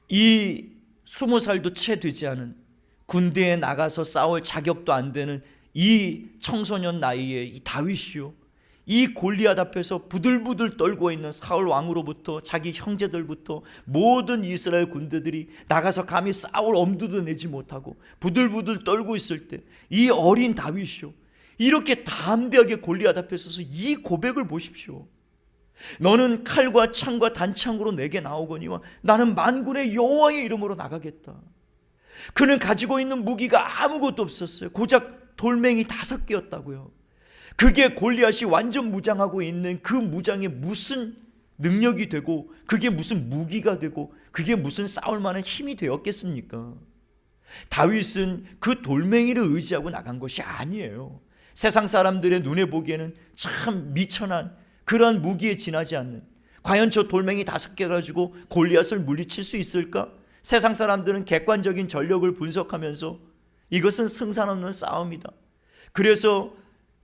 이 20살도 채 되지 않은 군대에 나가서 싸울 자격도 안 되는 이 청소년 나이에 이 다윗이요, 이 골리앗 앞에서 부들부들 떨고 있는 사울 왕으로부터 자기 형제들부터 모든 이스라엘 군대들이 나가서 감히 싸울 엄두도 내지 못하고 부들부들 떨고 있을 때 이 어린 다윗이요, 이렇게 담대하게 골리앗 앞에 서서 이 고백을 보십시오. 너는 칼과 창과 단창으로 내게 나오거니와 나는 만군의 여호와의 이름으로 나가겠다. 그는 가지고 있는 무기가 아무것도 없었어요. 고작 돌멩이 5개였다고요. 그게 골리앗이 완전 무장하고 있는 그 무장에 무슨 능력이 되고 그게 무슨 무기가 되고 그게 무슨 싸울 만한 힘이 되었겠습니까? 다윗은 그 돌멩이를 의지하고 나간 것이 아니에요. 세상 사람들의 눈에 보기에는 참 미천한 그러한 무기에 지나지 않는, 과연 저 돌멩이 5개 가지고 골리앗을 물리칠 수 있을까? 세상 사람들은 객관적인 전력을 분석하면서 이것은 승산 없는 싸움이다. 그래서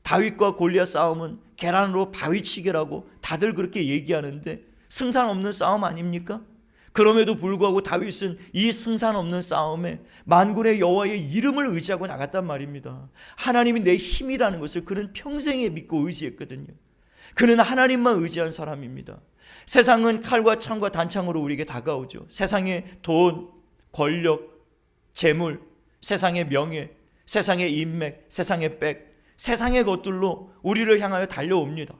다윗과 골리앗 싸움은 계란으로 바위치기라고 다들 그렇게 얘기하는데 승산 없는 싸움 아닙니까? 그럼에도 불구하고 다윗은 이 승산 없는 싸움에 만군의 여호와의 이름을 의지하고 나갔단 말입니다. 하나님이 내 힘이라는 것을 그는 평생에 믿고 의지했거든요. 그는 하나님만 의지한 사람입니다. 세상은 칼과 창과 단창으로 우리에게 다가오죠. 세상의 돈, 권력, 재물, 세상의 명예, 세상의 인맥, 세상의 백, 세상의 것들로 우리를 향하여 달려옵니다.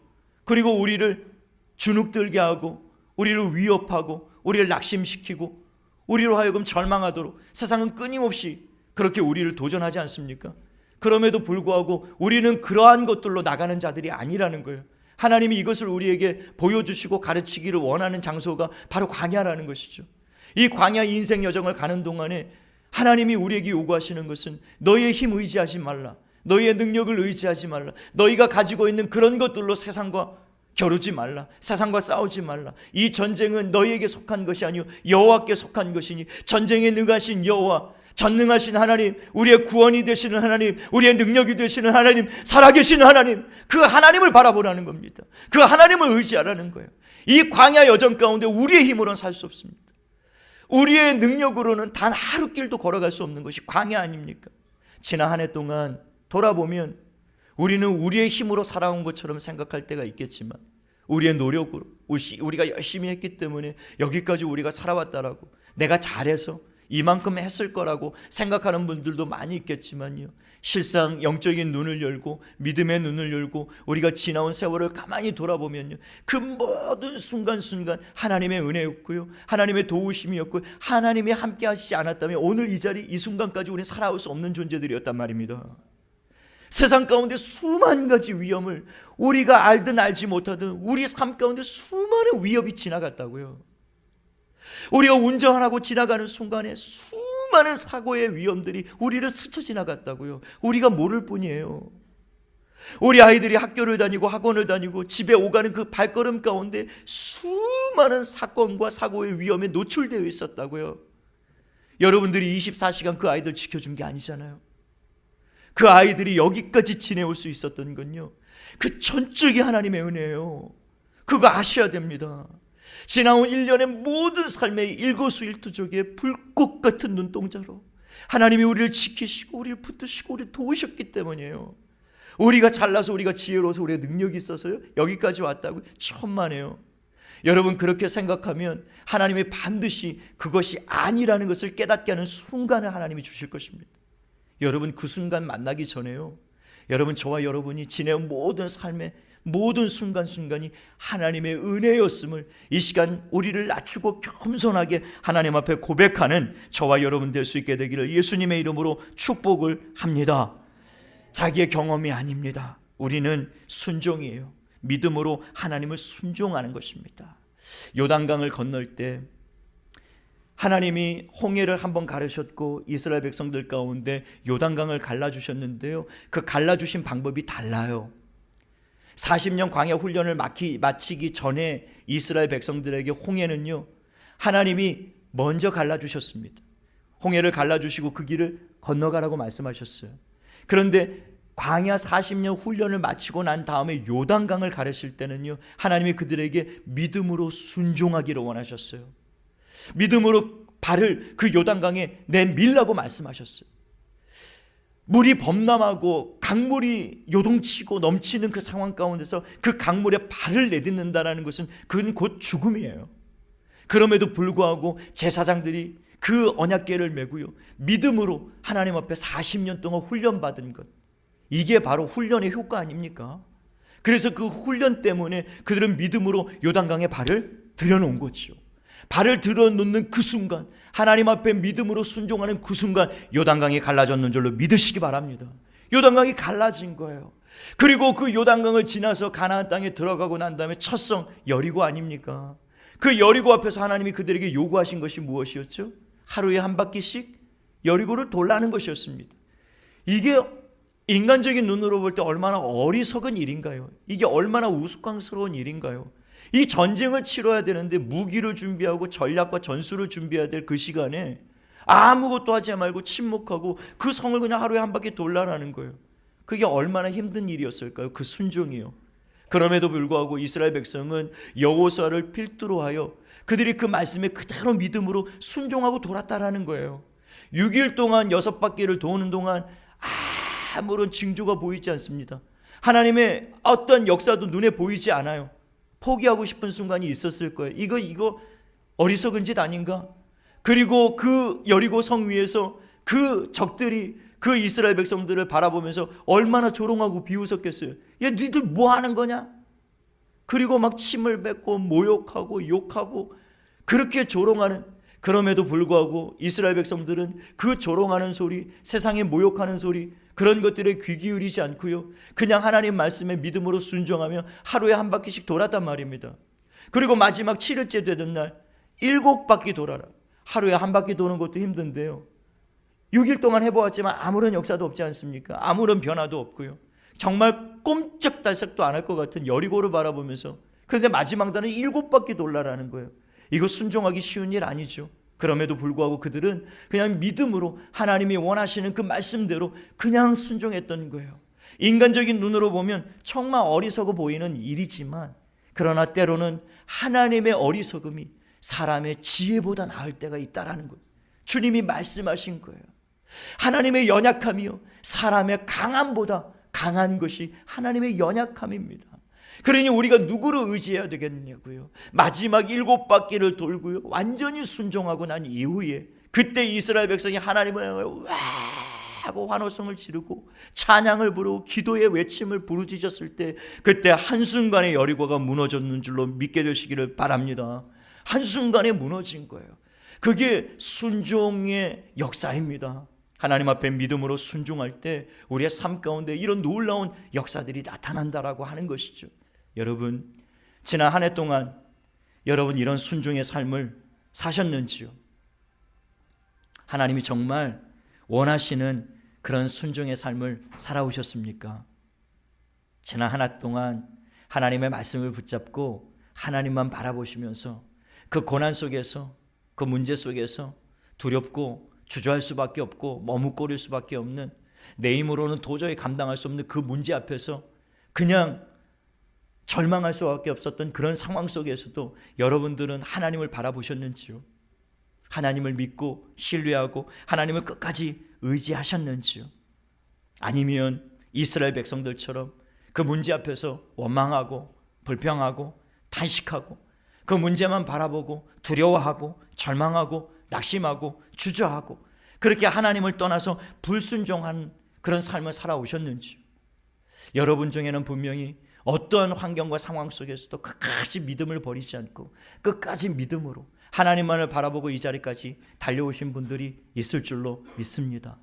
그리고 우리를 주눅들게 하고 우리를 위협하고 우리를 낙심시키고 우리로 하여금 절망하도록 세상은 끊임없이 그렇게 우리를 도전하지 않습니까? 그럼에도 불구하고 우리는 그러한 것들로 나가는 자들이 아니라는 거예요. 하나님이 이것을 우리에게 보여주시고 가르치기를 원하는 장소가 바로 광야라는 것이죠. 이 광야 인생 여정을 가는 동안에 하나님이 우리에게 요구하시는 것은 너희의 힘 의지하지 말라, 너희의 능력을 의지하지 말라, 너희가 가지고 있는 그런 것들로 세상과 겨루지 말라, 세상과 싸우지 말라. 이 전쟁은 너희에게 속한 것이 아니요 여호와께 속한 것이니 전쟁에 능하신 여호와, 전능하신 하나님, 우리의 구원이 되시는 하나님, 우리의 능력이 되시는 하나님, 살아계시는 하나님, 그 하나님을 바라보라는 겁니다. 그 하나님을 의지하라는 거예요. 이 광야 여정 가운데 우리의 힘으로는 살 수 없습니다. 우리의 능력으로는 단 하루 길도 걸어갈 수 없는 것이 광야 아닙니까? 지난 한 해 동안 돌아보면 우리는 우리의 힘으로 살아온 것처럼 생각할 때가 있겠지만, 우리의 노력으로 우리가 열심히 했기 때문에 여기까지 우리가 살아왔다라고, 내가 잘해서 이만큼 했을 거라고 생각하는 분들도 많이 있겠지만요, 실상 영적인 눈을 열고 믿음의 눈을 열고 우리가 지나온 세월을 가만히 돌아보면요, 그 모든 순간순간 하나님의 은혜였고요, 하나님의 도우심이었고요, 하나님이 함께 하시지 않았다면 오늘 이 자리 이 순간까지 우리는 살아올 수 없는 존재들이었단 말입니다. 세상 가운데 수만 가지 위험을 우리가 알든 알지 못하든 우리 삶 가운데 수많은 위협이 지나갔다고요. 우리가 운전하고 지나가는 순간에 수많은 사고의 위험들이 우리를 스쳐 지나갔다고요. 우리가 모를 뿐이에요. 우리 아이들이 학교를 다니고 학원을 다니고 집에 오가는 그 발걸음 가운데 수많은 사건과 사고의 위험에 노출되어 있었다고요. 여러분들이 24시간 그 아이들 지켜준 게 아니잖아요. 그 아이들이 여기까지 지내올 수 있었던 건요, 그 전적인 하나님의 은혜예요. 그거 아셔야 됩니다. 지나온 1년의 모든 삶의 일거수일투족의 불꽃 같은 눈동자로 하나님이 우리를 지키시고 우리를 붙드시고 우리를 도우셨기 때문이에요. 우리가 잘나서 우리가 지혜로워서 우리가 능력이 있어서요 여기까지 왔다고? 천만에요. 여러분, 그렇게 생각하면 하나님이 반드시 그것이 아니라는 것을 깨닫게 하는 순간을 하나님이 주실 것입니다. 여러분, 그 순간 만나기 전에요, 여러분, 저와 여러분이 지내온 모든 삶의 모든 순간순간이 하나님의 은혜였음을 이 시간 우리를 낮추고 겸손하게 하나님 앞에 고백하는 저와 여러분 될 수 있게 되기를 예수님의 이름으로 축복을 합니다. 자기의 경험이 아닙니다. 우리는 순종이에요. 믿음으로 하나님을 순종하는 것입니다. 요단강을 건널 때 하나님이 홍해를 한번 가르셨고 이스라엘 백성들 가운데 요단강을 갈라주셨는데요, 그 갈라주신 방법이 달라요. 40년 광야 훈련을 마치기 전에 이스라엘 백성들에게 홍해는요, 하나님이 먼저 갈라주셨습니다. 홍해를 갈라주시고 그 길을 건너가라고 말씀하셨어요. 그런데 광야 40년 훈련을 마치고 난 다음에 요단강을 가르실 때는요, 하나님이 그들에게 믿음으로 순종하기를 원하셨어요. 믿음으로 발을 그 요단강에 내밀라고 말씀하셨어요. 물이 범람하고 강물이 요동치고 넘치는 그 상황 가운데서 그 강물에 발을 내딛는다는 것은 그건 곧 죽음이에요. 그럼에도 불구하고 제사장들이 그 언약궤를 메고요, 믿음으로 하나님 앞에 40년 동안 훈련받은 것, 이게 바로 훈련의 효과 아닙니까? 그래서 그 훈련 때문에 그들은 믿음으로 요단강에 발을 들여놓은 거죠. 발을 들어놓는 그 순간, 하나님 앞에 믿음으로 순종하는 그 순간 요단강이 갈라졌는 줄로 믿으시기 바랍니다. 요단강이 갈라진 거예요. 그리고 그 요단강을 지나서 가나안 땅에 들어가고 난 다음에 첫 성 여리고 아닙니까? 그 여리고 앞에서 하나님이 그들에게 요구하신 것이 무엇이었죠? 하루에 한 바퀴씩 여리고를 돌라는 것이었습니다. 이게 인간적인 눈으로 볼 때 얼마나 어리석은 일인가요? 이게 얼마나 우스꽝스러운 일인가요? 이 전쟁을 치러야 되는데 무기를 준비하고 전략과 전술을 준비해야 될 그 시간에 아무것도 하지 말고 침묵하고 그 성을 그냥 하루에 한 바퀴 돌라라는 거예요. 그게 얼마나 힘든 일이었을까요? 그 순종이요. 그럼에도 불구하고 이스라엘 백성은 여호수아를 필두로 하여 그들이 그 말씀에 그대로 믿음으로 순종하고 돌았다라는 거예요. 6일 동안 6바퀴를 도는 동안 아무런 징조가 보이지 않습니다. 하나님의 어떤 역사도 눈에 보이지 않아요. 포기하고 싶은 순간이 있었을 거예요. 이거 어리석은 짓 아닌가? 그리고 그 여리고 성 위에서 그 적들이 그 이스라엘 백성들을 바라보면서 얼마나 조롱하고 비웃었겠어요. 야, 니들 뭐 하는 거냐? 그리고 막 침을 뱉고 모욕하고 욕하고 그렇게 조롱하는, 그럼에도 불구하고 이스라엘 백성들은 그 조롱하는 소리, 세상에 모욕하는 소리, 그런 것들에 귀 기울이지 않고요, 그냥 하나님 말씀에 믿음으로 순종하며 하루에 한 바퀴씩 돌았단 말입니다. 그리고 마지막 7일째 되던 날 7바퀴 돌아라. 하루에 한 바퀴 도는 것도 힘든데요, 6일 동안 해보았지만 아무런 역사도 없지 않습니까? 아무런 변화도 없고요. 정말 꼼짝달싹도 안 할 것 같은 여리고를 바라보면서, 그런데 마지막 날은 7바퀴 돌라라는 거예요. 이거 순종하기 쉬운 일 아니죠. 그럼에도 불구하고 그들은 그냥 믿음으로 하나님이 원하시는 그 말씀대로 그냥 순종했던 거예요. 인간적인 눈으로 보면 정말 어리석어 보이는 일이지만, 그러나 때로는 하나님의 어리석음이 사람의 지혜보다 나을 때가 있다라는 거예요. 주님이 말씀하신 거예요. 하나님의 연약함이요, 사람의 강함보다 강한 것이 하나님의 연약함입니다. 그러니 우리가 누구를 의지해야 되겠냐고요. 마지막 7바퀴를 돌고요, 완전히 순종하고 난 이후에 그때 이스라엘 백성이 하나님을 와 하고 환호성을 지르고 찬양을 부르고 기도의 외침을 부르짖었을 때, 그때 한순간에 여리고가 무너졌는 줄로 믿게 되시기를 바랍니다. 한순간에 무너진 거예요. 그게 순종의 역사입니다. 하나님 앞에 믿음으로 순종할 때 우리의 삶 가운데 이런 놀라운 역사들이 나타난다라고 하는 것이죠. 여러분, 지난 한 해 동안 여러분 이런 순종의 삶을 사셨는지요? 하나님이 정말 원하시는 그런 순종의 삶을 살아오셨습니까? 지난 한 해 동안 하나님의 말씀을 붙잡고 하나님만 바라보시면서 그 고난 속에서, 그 문제 속에서 두렵고 주저할 수밖에 없고 머뭇거릴 수밖에 없는, 내 힘으로는 도저히 감당할 수 없는 그 문제 앞에서 그냥 절망할 수밖에 없었던 그런 상황 속에서도 여러분들은 하나님을 바라보셨는지요? 하나님을 믿고 신뢰하고 하나님을 끝까지 의지하셨는지요? 아니면 이스라엘 백성들처럼 그 문제 앞에서 원망하고 불평하고 탄식하고 그 문제만 바라보고 두려워하고 절망하고 낙심하고 주저하고 그렇게 하나님을 떠나서 불순종한 그런 삶을 살아오셨는지요? 여러분 중에는 분명히 어떠한 환경과 상황 속에서도 끝까지 믿음을 버리지 않고 끝까지 믿음으로 하나님만을 바라보고 이 자리까지 달려오신 분들이 있을 줄로 믿습니다.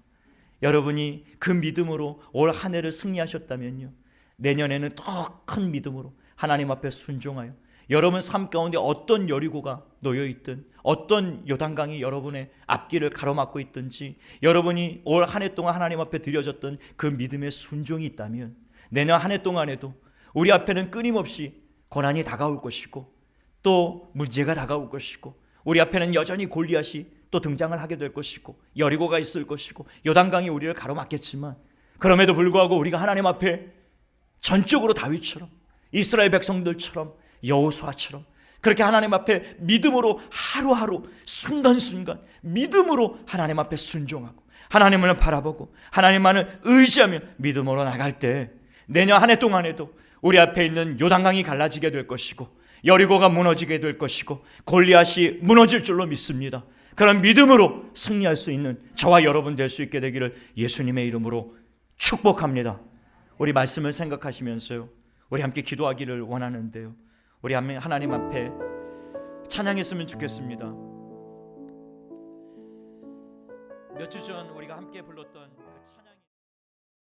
여러분이 그 믿음으로 올 한 해를 승리하셨다면요, 내년에는 더 큰 믿음으로 하나님 앞에 순종하여 여러분 삶 가운데 어떤 여리고가 놓여있든, 어떤 요단강이 여러분의 앞길을 가로막고 있든지, 여러분이 올 한 해 동안 하나님 앞에 드려졌던 그 믿음의 순종이 있다면 내년 한 해 동안에도 우리 앞에는 끊임없이 고난이 다가올 것이고 또 문제가 다가올 것이고, 우리 앞에는 여전히 골리앗이 또 등장을 하게 될 것이고 여리고가 있을 것이고 요단강이 우리를 가로막겠지만, 그럼에도 불구하고 우리가 하나님 앞에 전적으로 다윗처럼, 이스라엘 백성들처럼, 여호수아처럼 그렇게 하나님 앞에 믿음으로 하루하루 순간순간 믿음으로 하나님 앞에 순종하고 하나님을 바라보고 하나님만을 의지하며 믿음으로 나갈 때 내년 한 해 동안에도 우리 앞에 있는 요단강이 갈라지게 될 것이고 여리고가 무너지게 될 것이고 골리앗이 무너질 줄로 믿습니다. 그런 믿음으로 승리할 수 있는 저와 여러분 될 수 있게 되기를 예수님의 이름으로 축복합니다. 우리 말씀을 생각하시면서요, 우리 함께 기도하기를 원하는데요, 우리 하나님 앞에 찬양했으면 좋겠습니다. 몇 주 전 우리가 함께 불렀던